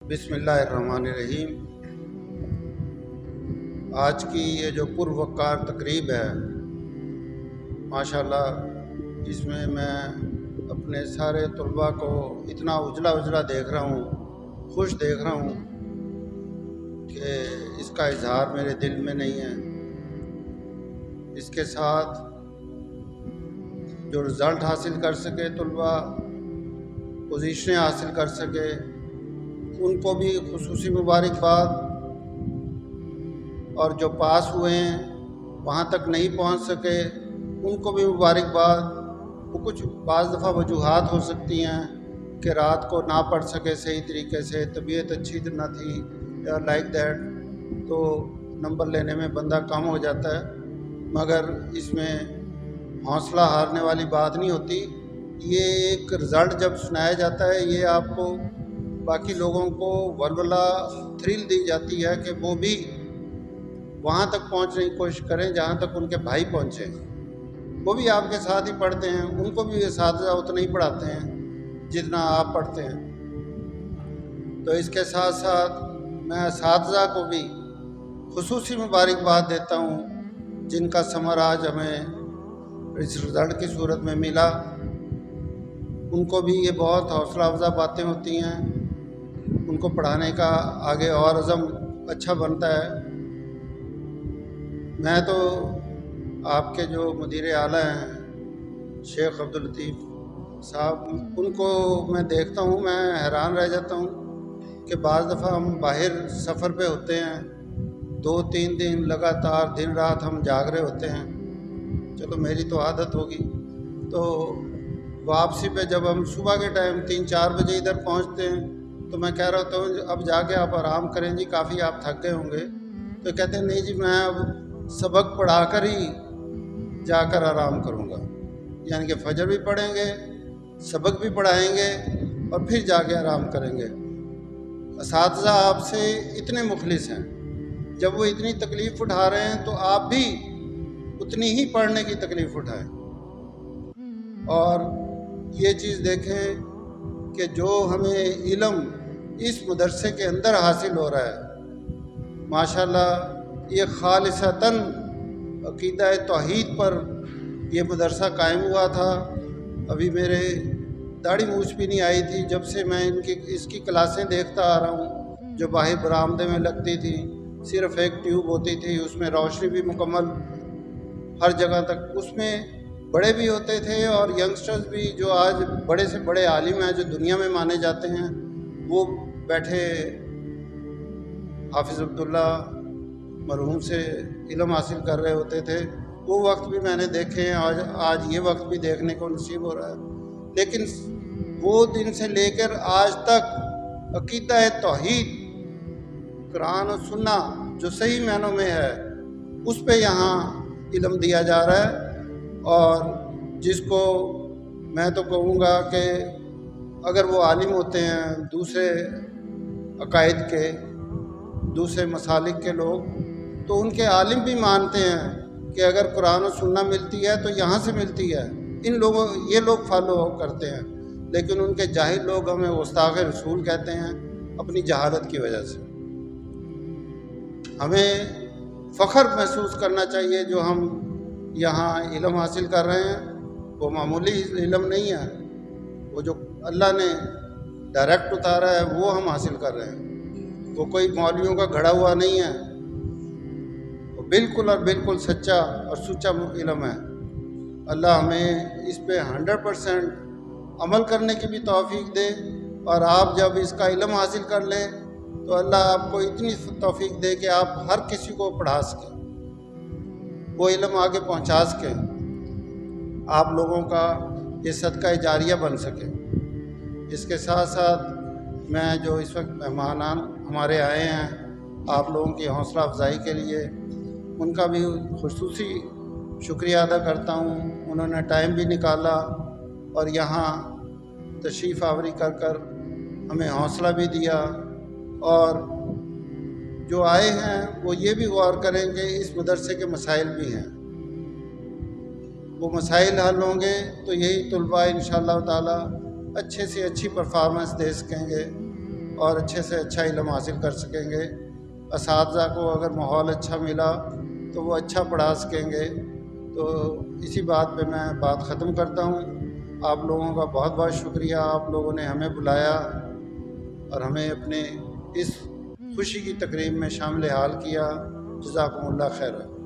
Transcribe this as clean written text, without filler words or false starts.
بسم اللہ الرحمن الرحیم۔ آج کی یہ جو پروقار تقریب ہے، ماشاءاللہ اس میں اپنے سارے طلباء کو اتنا اجلا اجلا دیکھ رہا ہوں، خوش دیکھ رہا ہوں کہ اس کا اظہار میرے دل میں نہیں ہے۔ اس کے ساتھ جو رزلٹ حاصل کر سکے طلباء، پوزیشنیں حاصل کر سکے، ان کو بھی خصوصی مبارکباد، اور جو پاس ہوئے ہیں وہاں تک نہیں پہنچ سکے ان کو بھی مبارکباد۔ وہ کچھ بعض دفعہ وجوہات ہو سکتی ہیں کہ رات کو نہ پڑھ سکے صحیح طریقے سے، طبیعت اچھی نہ تھی یا لائک دیٹ، تو نمبر لینے میں بندہ کم ہو جاتا ہے، مگر اس میں حوصلہ ہارنے والی بات نہیں ہوتی۔ یہ ایک رزلٹ جب سنایا جاتا ہے، یہ آپ کو باقی لوگوں کو ولولہ تھرل دی جاتی ہے کہ وہ بھی وہاں تک پہنچنے کی کوشش کریں جہاں تک ان کے بھائی پہنچے۔ وہ بھی آپ کے ساتھ ہی پڑھتے ہیں، ان کو بھی اساتذہ اتنا ہی پڑھاتے ہیں جتنا آپ پڑھتے ہیں۔ تو اس کے ساتھ ساتھ میں اساتذہ کو بھی خصوصی مبارکباد دیتا ہوں جن کا ثمر آج ہمیں اس رزلٹ کی صورت میں ملا۔ ان کو بھی یہ بہت حوصلہ افزا باتیں ہوتی ہیں، ان کو پڑھانے کا آگے اور عزم اچھا بنتا ہے۔ میں تو آپ کے جو مدیر اعلیٰ ہیں شیخ عبداللطیف صاحب، ان کو میں دیکھتا ہوں، میں حیران رہ جاتا ہوں کہ بعض دفعہ ہم باہر سفر پہ ہوتے ہیں، 2-3 دن لگاتار دن رات ہم جاگ رہے ہوتے ہیں۔ چلو میری تو عادت ہوگی، تو واپسی پہ جب ہم صبح کے ٹائم 3-4 بجے ادھر پہنچتے ہیں تو میں کہہ رہا ہوتا ہوں اب جا کے آپ آرام کریں جی، کافی آپ تھک گئے ہوں گے۔ تو کہتے ہیں نہیں جی، میں اب سبق پڑھا کر ہی جا کر آرام کروں گا، یعنی کہ فجر بھی پڑھیں گے، سبق بھی پڑھائیں گے اور پھر جا کے آرام کریں گے۔ اساتذہ آپ سے اتنے مخلص ہیں، جب وہ اتنی تکلیف اٹھا رہے ہیں تو آپ بھی اتنی ہی پڑھنے کی تکلیف اٹھائیں۔ اور یہ چیز دیکھیں کہ جو ہمیں علم اس مدرسے کے اندر حاصل ہو رہا ہے، ماشاءاللہ یہ خالصتاً عقیدہ توحید پر یہ مدرسہ قائم ہوا تھا۔ ابھی میرے داڑھی مونچھ بھی نہیں آئی تھی جب سے میں اس کی کلاسیں دیکھتا آ رہا ہوں، جو باہر برآمدے میں لگتی تھی، صرف ایک ٹیوب ہوتی تھی، اس میں روشنی بھی مکمل ہر جگہ تک، اس میں بڑے بھی ہوتے تھے اور ینگسٹرز بھی جو آج بڑے سے بڑے عالم ہیں جو دنیا میں مانے جاتے ہیں، وہ بیٹھے حافظ عبداللہ مرحوم سے علم حاصل کر رہے ہوتے تھے۔ وہ وقت بھی میں نے دیکھے ہیں، آج یہ وقت بھی دیکھنے کو نصیب ہو رہا ہے۔ لیکن وہ دن سے لے کر آج تک عقیدہ توحید، قرآن و سنت جو صحیح معنوں میں ہے، اس پہ یہاں علم دیا جا رہا ہے۔ اور جس کو میں تو کہوں گا کہ اگر وہ عالم ہوتے ہیں دوسرے عقائد کے، دوسرے مسالک کے لوگ، تو ان کے عالم بھی مانتے ہیں کہ اگر قرآن و سنت ملتی ہے تو یہاں سے ملتی ہے، یہ لوگ فالو کرتے ہیں۔ لیکن ان کے جاہل لوگ ہمیں گستاخ رسول کہتے ہیں اپنی جہالت کی وجہ سے۔ ہمیں فخر محسوس کرنا چاہیے جو ہم یہاں علم حاصل کر رہے ہیں، وہ معمولی علم نہیں ہے، وہ جو اللہ نے ڈائریکٹ اتارا ہے وہ ہم حاصل کر رہے ہیں، وہ کوئی مولویوں کا گھڑا ہوا نہیں ہے، وہ بالکل اور بالکل سچا اور سچا علم ہے۔ اللہ ہمیں اس پہ 100% عمل کرنے کی بھی توفیق دے، اور آپ جب اس کا علم حاصل کر لیں تو اللہ آپ کو اتنی توفیق دے کہ آپ ہر کسی کو پڑھا سکیں، وہ علم آگے پہنچا سکیں، آپ لوگوں کا یہ صدقہ جاریہ بن سکے۔ اس کے ساتھ ساتھ میں جو اس وقت مہمانان ہمارے آئے ہیں آپ لوگوں کی حوصلہ افزائی کے لیے، ان کا بھی خصوصی شکریہ ادا کرتا ہوں۔ انہوں نے ٹائم بھی نکالا اور یہاں تشریف آوری کر ہمیں حوصلہ بھی دیا، اور جو آئے ہیں وہ یہ بھی غور کریں کہ اس مدرسے کے مسائل بھی ہیں، وہ مسائل حل ہوں گے تو یہی طلباء انشاءاللہ تعالی اچھے سے اچھی پرفارمنس دے سکیں گے، اور اچھے سے اچھا علم حاصل کر سکیں گے۔ اساتذہ کو اگر ماحول اچھا ملا تو وہ اچھا پڑھا سکیں گے۔ تو اسی بات پہ میں بات ختم کرتا ہوں۔ آپ لوگوں کا بہت بہت شکریہ، آپ لوگوں نے ہمیں بلایا اور ہمیں اپنے اس خوشی کی تقریب میں شامل حال کیا۔ جزاکم اللہ خیر۔